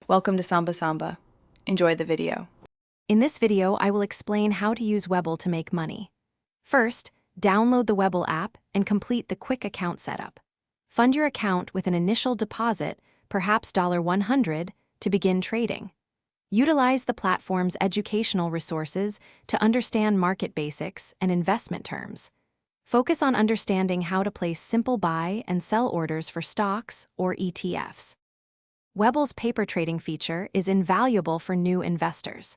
Welcome to Samba Samba. Enjoy the video. In this video, I will explain how to use Webull to make money. First, download the Webull app and complete the quick account setup. Fund your account with an initial deposit, perhaps $100, to begin trading. Utilize the platform's educational resources to understand market basics and investment terms. Focus on understanding how to place simple buy and sell orders for stocks or ETFs. Webull's paper trading feature is invaluable for new investors.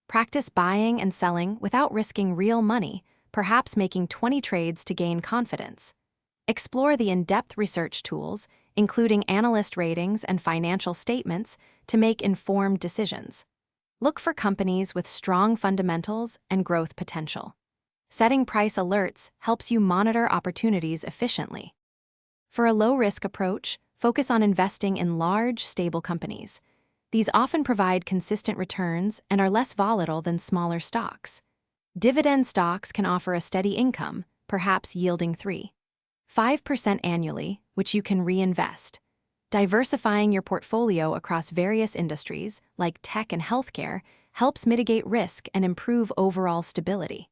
Practice buying and selling without risking real money, perhaps making 20 trades to gain confidence. Explore the in-depth research tools, including analyst ratings and financial statements, to make informed decisions. Look for companies with strong fundamentals and growth potential. Setting price alerts helps you monitor opportunities efficiently. For a low-risk approach, focus on investing in large, stable companies. These often provide consistent returns and are less volatile than smaller stocks. Dividend stocks can offer a steady income, perhaps yielding 3–5% annually, which you can reinvest. Diversifying your portfolio across various industries, like tech and healthcare, helps mitigate risk and improve overall stability.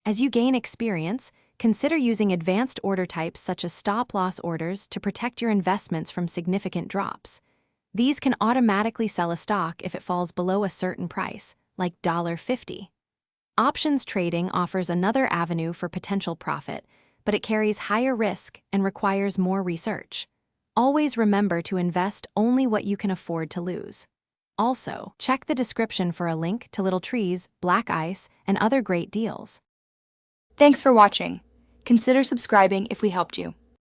As you gain experience, consider using advanced order types such as stop-loss orders to protect your investments from significant drops. These can automatically sell a stock if it falls below a certain price, like $50. Options trading offers another avenue for potential profit, but it carries higher risk and requires more research. Always remember to invest only what you can afford to lose. Also, check the description for a link to Little Trees, Black Ice, and other great deals. Thanks for watching. Consider subscribing if we helped you.